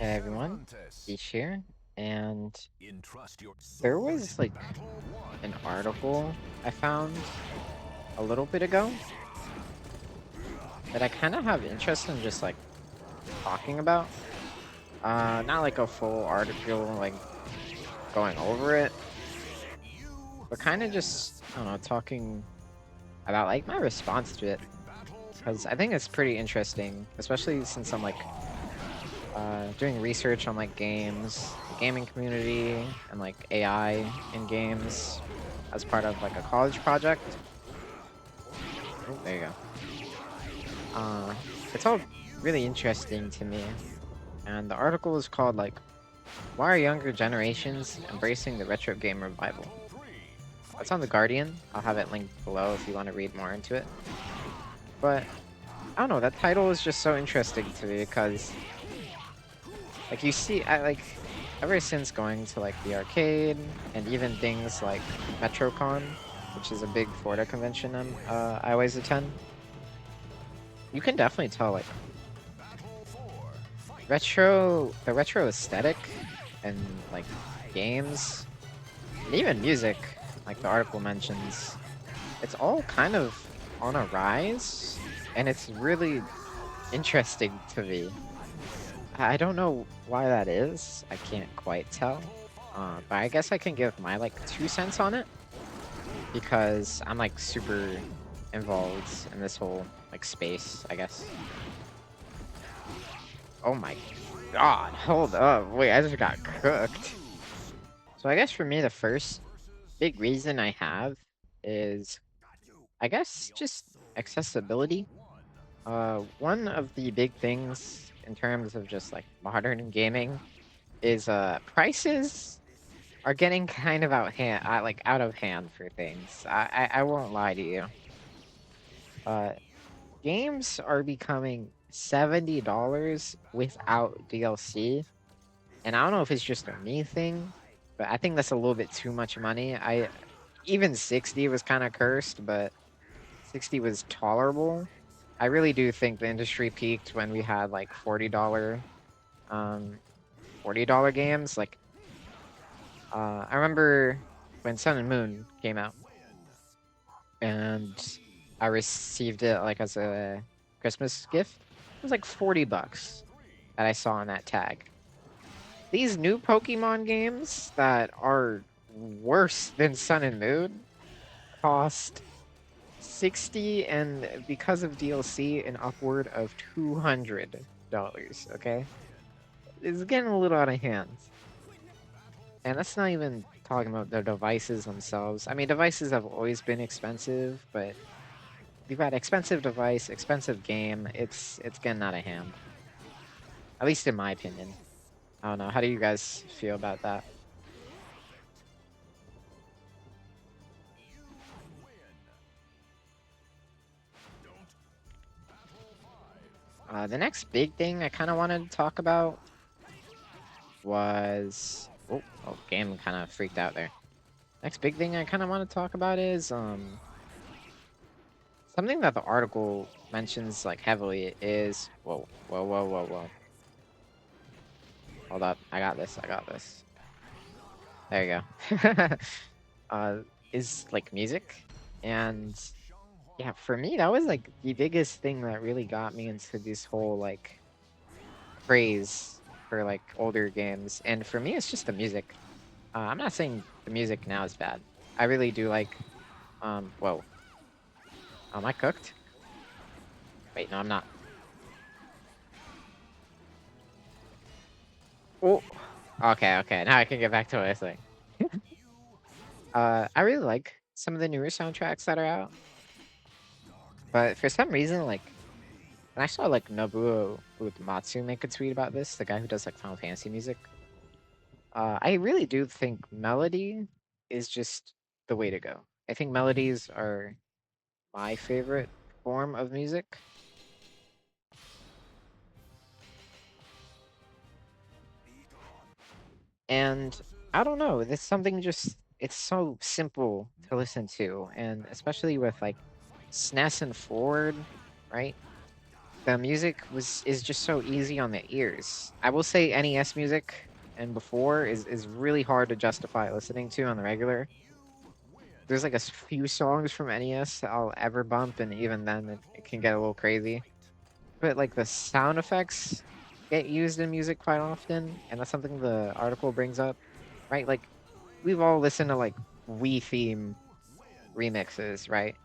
Hey everyone, Tiesh here, and there was like an article I found a little bit ago that I kind of have interest in just like talking about. Not like a full article like going over it, but kind of just I don't know talking about like my response to it because I think it's pretty interesting, especially since I'm like doing research on like games, the gaming community, and like AI in games as part of like a college project. Oh, there you go. Uh, it's all really interesting to me, and the article is called like "Why Are Younger Generations Embracing the Retro Game Revival?" That's on the Guardian. I'll have it linked below if you want to read more into it. But I don't know, that title is just so interesting to me because like you see, I like ever since going to like the arcade and even things like MetroCon, which is a big Florida convention I always attend. You can definitely tell like the retro aesthetic and like games and even music, like the article mentions, it's all kind of on a rise, and it's really interesting to me. I don't know why that is. I can't quite tell. But I guess I can give my like 2 cents on it because I'm like super involved in this whole like space, I guess. Oh my god, hold up. Wait, I just got cooked. So I guess for me, the first big reason I have is, I guess, just accessibility. One of the big things in terms of just like modern gaming is prices are getting kind of out of hand for things. I won't lie to you. Uh, games are becoming $70 without DLC, and I don't know if it's just a me thing, but I think that's a little bit too much money. I even 60 was kind of cursed, but 60 was tolerable. I really do think the industry peaked when we had like um $40 games. Like I remember when Sun and Moon came out and I received it like as a Christmas gift. It was like 40 bucks that I saw on that tag. These new Pokemon games that are worse than Sun and Moon cost 60, and because of DLC an upward of $200, okay? It's getting a little out of hand. And that's not even talking about the devices themselves. I mean, devices have always been expensive, but you've got expensive device, expensive game. It's getting out of hand. At least in my opinion. I don't know. How do you guys feel about that? The next big thing I kind of wanted to talk about was game kind of freaked out there. Next big thing I kind of want to talk about is something that the article mentions like heavily is whoa. Hold up. I got this. I got this. There you go. uh, is like music. And yeah, for me, that was like the biggest thing that really got me into this whole like craze for like older games. And for me, it's just the music. I'm not saying the music now is bad. I really do like, whoa. Am I cooked? Wait, no, I'm not. Oh, okay. Now I can get back to what I was saying. I really like some of the newer soundtracks that are out, but for some reason, like when I saw like Nobuo Uematsu make a tweet about this, the guy who does like Final Fantasy music, I really do think melody is just the way to go. I think melodies are my favorite form of music. And I don't know, it's something just it's so simple to listen to, and especially with like SNES and forward, right? the music is just so easy on the ears. I will say NES music and before is really hard to justify listening to on the regular. There's like a few songs from NES I'll ever bump, and even then it can get a little crazy. But like the sound effects get used in music quite often, and that's something the article brings up, right? Like we've all listened to like Wii theme remixes, right?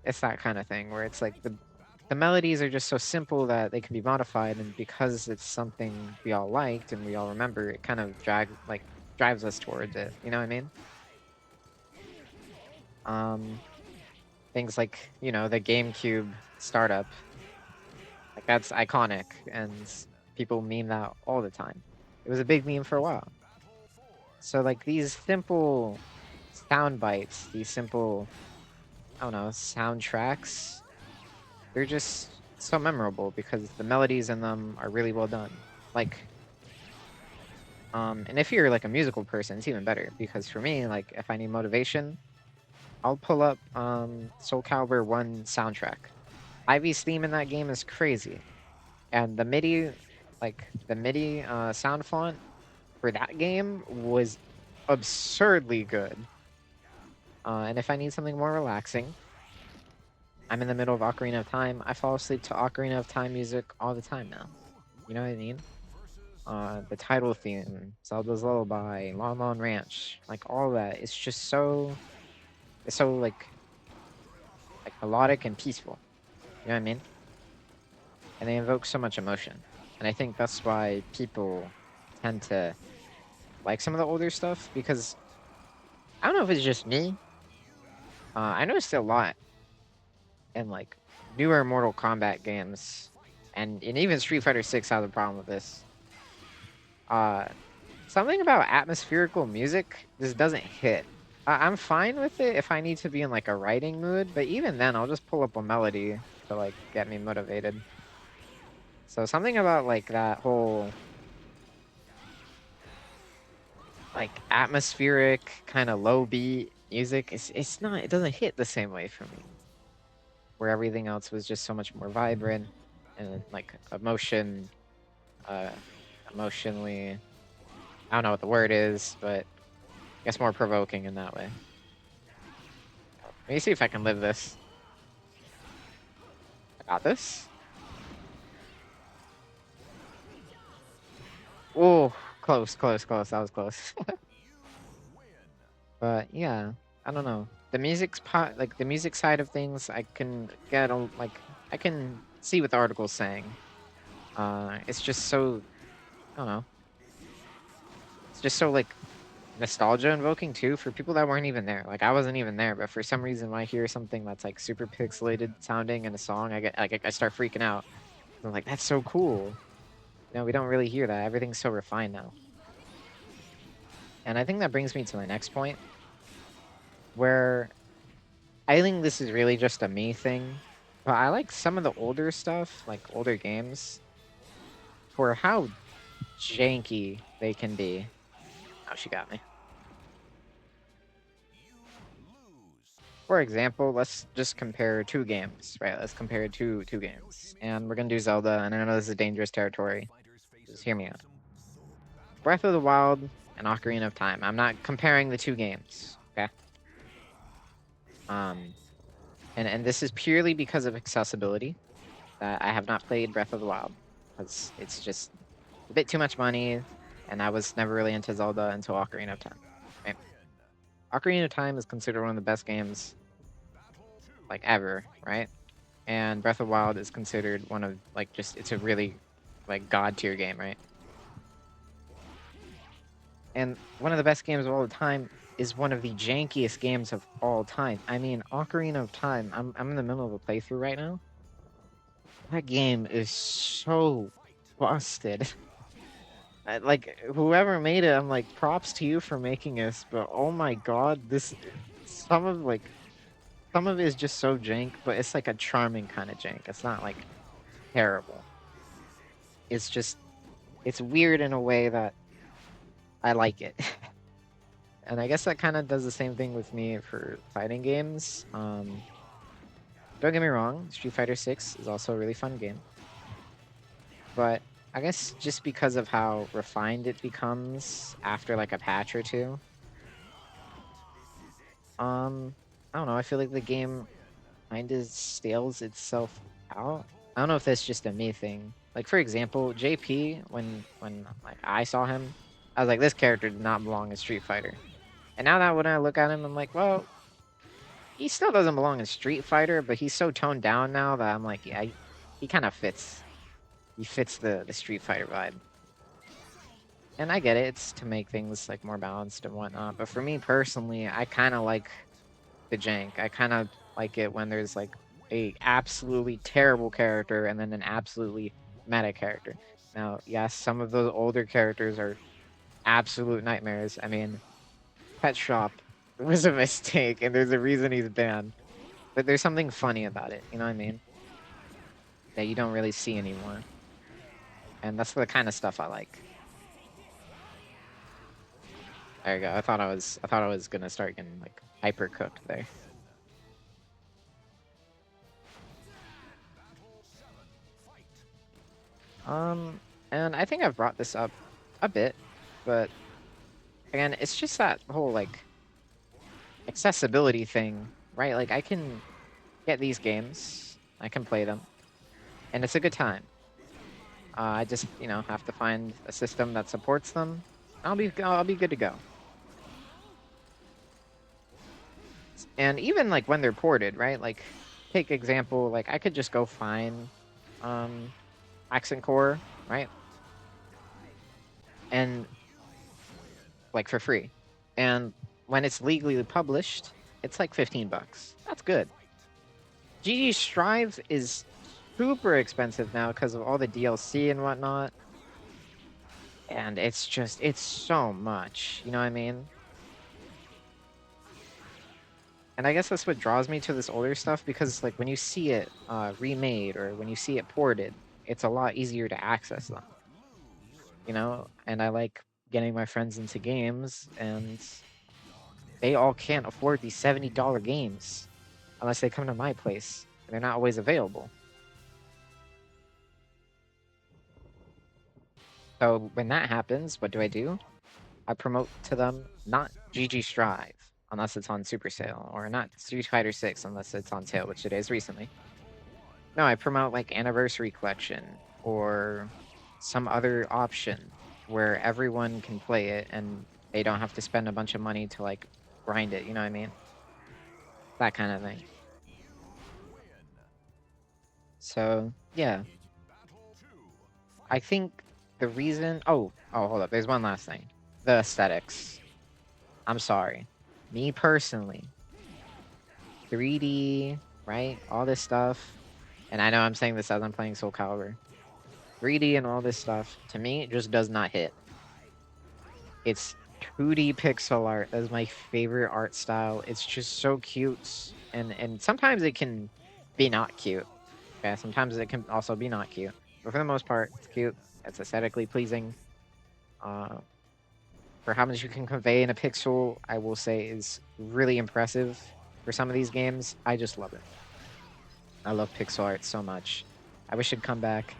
It's that kind of thing where it's like the melodies are just so simple that they can be modified, and because it's something we all liked and we all remember, it kind of drives us towards it. You know what I mean? Um, things like the GameCube startup, like that's iconic, and people meme that all the time. It was a big meme for a while. So like these simple sound bites, these simple, I don't know, soundtracks, they're just so memorable because the melodies in them are really well done. Like, and if you're like a musical person, it's even better because for me, like if I need motivation, I'll pull up Soul Calibur 1 soundtrack. Ivy's theme in that game is crazy. And the MIDI, sound font for that game was absurdly good. And if I need something more relaxing, I'm in the middle of Ocarina of Time. I fall asleep to Ocarina of Time music all the time now. You know what I mean? The title theme, Zelda's Lullaby, Lon Lon Ranch, like all that. It's so like melodic and peaceful. You know what I mean? And they invoke so much emotion. And I think that's why people tend to like some of the older stuff, because I don't know if it's just me. I noticed it a lot in like newer Mortal Kombat games, and even Street Fighter 6 has a problem with this. Uh, something about atmospherical music just doesn't hit. I'm fine with it if I need to be in like a writing mood, but even then, I'll just pull up a melody to like get me motivated. So something about like that whole like atmospheric kind of low beat music, it doesn't hit the same way for me. Where everything else was just so much more vibrant and like uh emotionally, I don't know what the word is, but I guess more provoking in that way. Let me see if I can live this. I got this. Oh, close, close, close. That was close. But yeah, I don't know. Like the music side of things, I can I can see what the article's saying. It's just so, I don't know. It's just so like nostalgia invoking too for people that weren't even there. Like I wasn't even there, but for some reason when I hear something that's like super pixelated sounding in a song, I start freaking out. I'm like, that's so cool. We don't really hear that. Everything's so refined now. And I think that brings me to my next point, where I think this is really just a me thing, but I like some of the older stuff, like older games, for how janky they can be. Oh, she got me. For example, let's just compare two games, right? Let's compare two games. And we're gonna do Zelda, and I know this is dangerous territory. Just hear me out. Breath of the Wild and Ocarina of Time. I'm not comparing the two games, okay? Um, and this is purely because of accessibility that I have not played Breath of the Wild, because it's just a bit too much money, and I was never really into Zelda until Ocarina of Time. Right? Ocarina of Time is considered one of the best games like ever, right? And Breath of the Wild is considered one of like it's a really like god tier game, right? And one of the best games of all the time is one of the jankiest games of all time. I mean, Ocarina of Time. I'm in the middle of a playthrough right now. That game is so busted. Like whoever made it, I'm like props to you for making this, but oh my god, this some of like some of it is just so jank, but it's like a charming kind of jank. It's not like terrible. It's just it's weird in a way that I like it. And I guess that kind of does the same thing with me for fighting games. Don't get me wrong, Street Fighter 6 is also a really fun game. But I guess just because of how refined it becomes after like a patch or two, I don't know. I feel like the game kind of stales itself out. I don't know if that's just a me thing. Like for example, JP, when like I saw him, I was like, this character did not belong in Street Fighter. And now that when I look at him, I'm like, well, he still doesn't belong in Street Fighter, but he's so toned down now that I'm like, yeah, he kind of fits. He fits the Street Fighter vibe. And I get it, it's to make things like more balanced and whatnot. But for me personally, I kind of like the jank. I kind of like it when there's like a absolutely terrible character and then an absolutely meta character. Now, yes, some of those older characters are absolute nightmares. I mean, Pet Shop was a mistake, and there's a reason he's banned. But there's something funny about it, you know what I mean? That you don't really see anymore. And that's the kind of stuff I like. There you go. I thought I was gonna start getting like hyper cooked there. And I think I've brought this up a bit, but again, it's just that whole like accessibility thing, right? Like I can get these games, I can play them, and it's a good time. I just, have to find a system that supports them. I'll be good to go. And even like when they're ported, right? Like take example, like I could just go find accent core, right? And like for free. And when it's legally published, it's like 15 bucks. That's good. GG Strive is super expensive now because of all the DLC and whatnot. And it's so much, you know what I mean? And I guess that's what draws me to this older stuff because like when you see it remade or when you see it ported, it's a lot easier to access them. And I like getting my friends into games and they all can't afford these $70 games unless they come to my place and they're not always available. So when that happens, what do? I promote to them not GG Strive unless it's on Super Sale, or not Street Fighter 6 unless it's on sale, which it is recently. No, I promote like Anniversary Collection or some other option where everyone can play it and they don't have to spend a bunch of money to like grind it, you know what I mean? That kind of thing. So, yeah. I think the reason... Oh, hold up. There's one last thing. The aesthetics. I'm sorry. Me personally, 3D, right? All this stuff. And I know I'm saying this as I'm playing Soul Calibur. 3D and all this stuff, to me, it just does not hit. It's 2D pixel art. That's my favorite art style. It's just so cute. And sometimes it can be not cute. Okay, sometimes it can also be not cute. But for the most part, it's cute. It's aesthetically pleasing. For how much you can convey in a pixel, I will say is really impressive for some of these games. I just love it. I love pixel art so much. I wish it'd come back.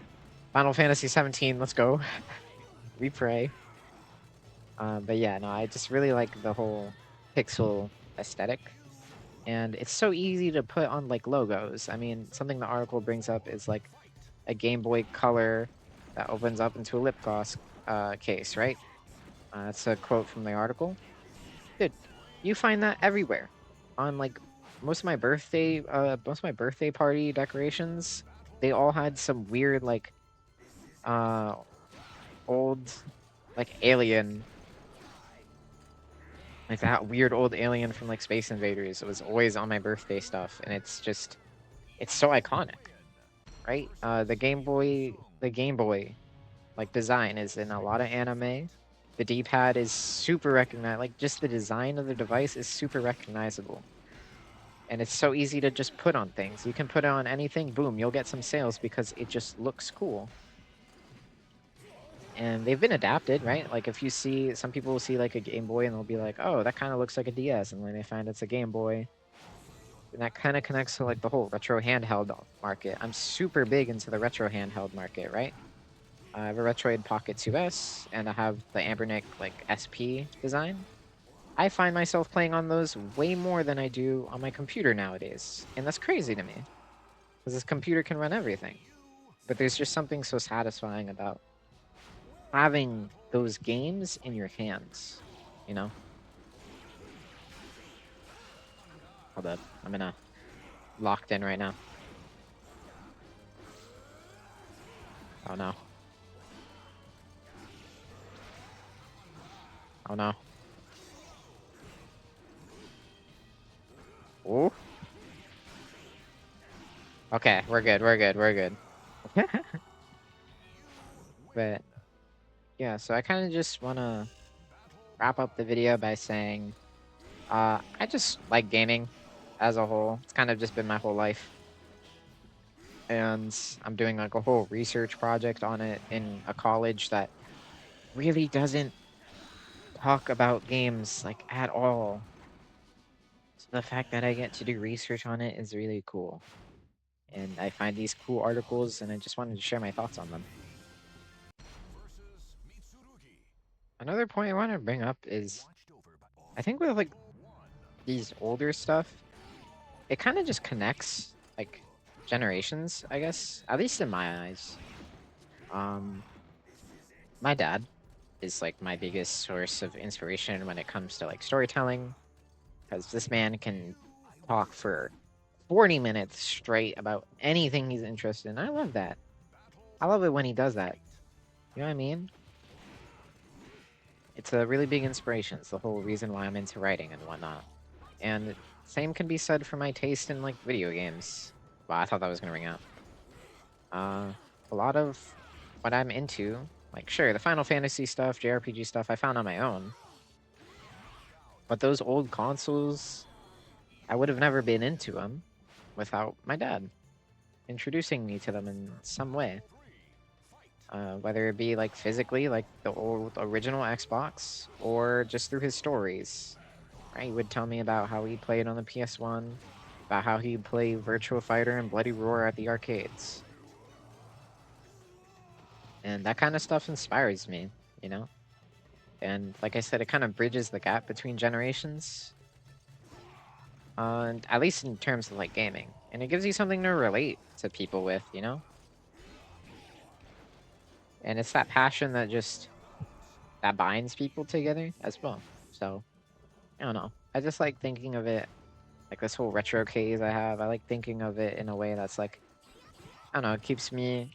Final Fantasy 17, let's go. We pray. But yeah, no, I just really like the whole pixel aesthetic. And it's so easy to put on like logos. I mean, something the article brings up is like a Game Boy Color that opens up into a lip gloss case, right? That's a quote from the article. Dude, you find that everywhere. On like most of my birthday party decorations, they all had some weird like old like alien, like that weird old alien from like Space Invaders. It was always on my birthday stuff, and it's so iconic, right? The Game Boy like design is in a lot of anime. The D-pad is super recognized. Like just the design of the device is super recognizable. And it's so easy to just put on things. You can put it on anything, boom, you'll get some sales because it just looks cool. And they've been adapted, right? Like if you see, some people will see like a Game Boy and they'll be like, oh, that kind of looks like a DS. And when they find it's a Game Boy, and that kind of connects to like the whole retro handheld market. I'm super big into the retro handheld market, right? I have a Retroid Pocket 2S, and I have the Ambernick like SP design. I find myself playing on those way more than I do on my computer nowadays, and that's crazy to me, because this computer can run everything. But there's just something so satisfying about having those games in your hands, you know? Hold up, I'm in a locked in right now. Oh no. Oh no. Ooh. Okay, we're good, we're good, we're good. But yeah, so I kind of just want to wrap up the video by saying I just like gaming as a whole. It's kind of just been my whole life. And I'm doing like a whole research project on it in a college that really doesn't talk about games like at all. So the fact that I get to do research on it is really cool. And I find these cool articles and I just wanted to share my thoughts on them. Another point I want to bring up is I think with like these older stuff, it kind of just connects like generations, I guess, at least in my eyes. Um, my dad is like my biggest source of inspiration when it comes to like storytelling, because this man can talk for 40 minutes straight about anything he's interested in. I love that. I love it when he does that. You know what I mean? It's a really big inspiration. It's the whole reason why I'm into writing and whatnot. And same can be said for my taste in like video games. Wow, I thought that was gonna ring out. A lot of what I'm into, like sure, the Final Fantasy stuff, JRPG stuff, I found on my own. But those old consoles, I would have never been into them without my dad introducing me to them in some way. Whether it be like physically, like the old original Xbox, or just through his stories. Right? He would tell me about how he played on the PS1, about how he'd play Virtua Fighter and Bloody Roar at the arcades. And that kind of stuff inspires me, you know? And like I said, it kind of bridges the gap between generations. And at least in terms of like gaming. And it gives you something to relate to people with, you know? And it's that passion that binds people together as well. So, I don't know. I just like thinking of it like this whole retro case I have. I like thinking of it in a way that's like, I don't know, it keeps me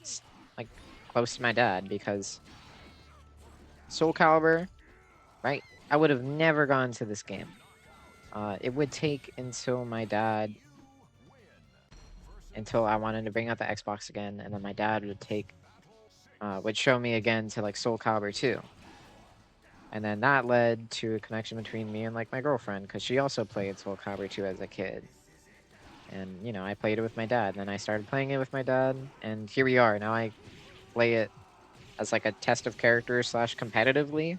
like close to my dad, because Soul Calibur, right? I would have never gone to this game. It would take until I wanted to bring out the Xbox again, and then my dad would show me again to like Soul Calibur 2. And then that led to a connection between me and like my girlfriend, because she also played Soul Calibur 2 as a kid. And you know, I played it with my dad, and then I started playing it with my dad, and here we are. Now I play it as like a test of character / competitively,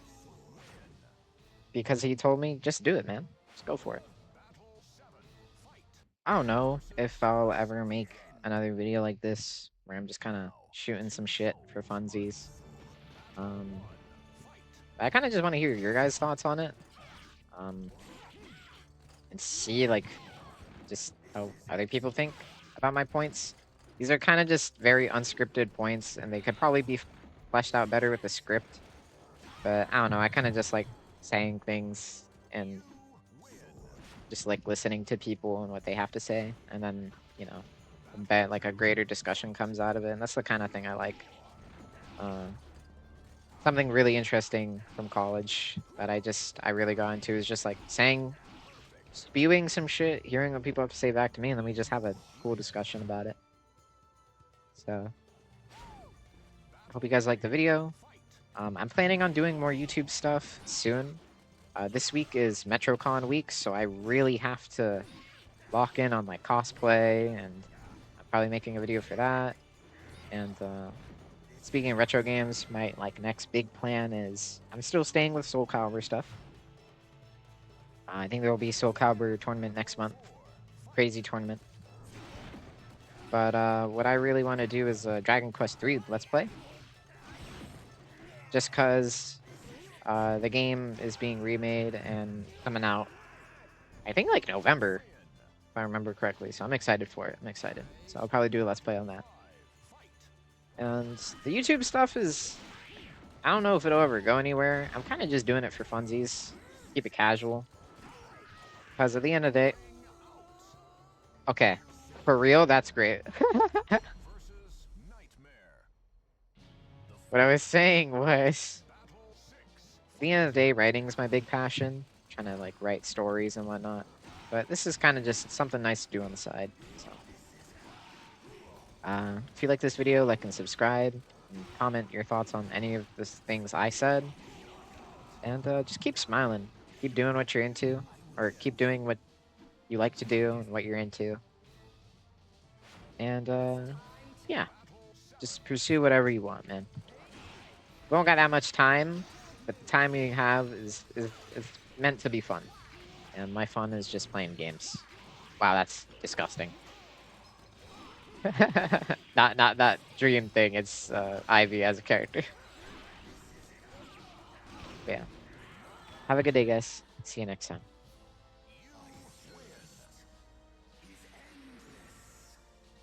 because he told me, just do it, man. Just go for it. I don't know if I'll ever make another video like this where I'm just kind of shooting some shit for funsies. Um, I kind of just want to hear your guys' thoughts on it. Um, and see like just how other people think about my points. These are kind of just very unscripted points, and they could probably be fleshed out better with the script. But I don't know. I kind of just like saying things and just like listening to people and what they have to say, and then you know, bet like a greater discussion comes out of it, and that's the kind of thing I like. Something really interesting from college that I really got into is just like spewing some shit, hearing what people have to say back to me, and then we just have a cool discussion about it. So, hope you guys like the video. I'm planning on doing more YouTube stuff soon. This week is MetroCon week, so I really have to lock in on my cosplay, and I'm probably making a video for that. And speaking of retro games, my like next big plan is I'm still staying with Soul Calibur stuff. I think there will be Soul Calibur tournament next month, crazy tournament. But what I really want to do is Dragon Quest III Let's Play. just because the game is being remade and coming out, I think like November, if I remember correctly. So I'm excited for it. I'm excited. So I'll probably do a Let's Play on that. And the YouTube stuff is, I don't know if it'll ever go anywhere. I'm kind of just doing it for funsies, keep it casual. Because at the end of the day, okay, for real, that's great. What I was saying was, at the end of the day, writing is my big passion. Trying to like write stories and whatnot. But this is kind of just something nice to do on the side. So, if you like this video, like and subscribe, and comment your thoughts on any of the things I said. And just keep smiling. Keep doing what you're into, or keep doing what you like to do and what you're into. And yeah, just pursue whatever you want, man. We don't got that much time, but the time you have is meant to be fun. And my fun is just playing games. Wow, that's disgusting. not that dream thing. It's Ivy as a character. But yeah. Have a good day, guys. See you next time.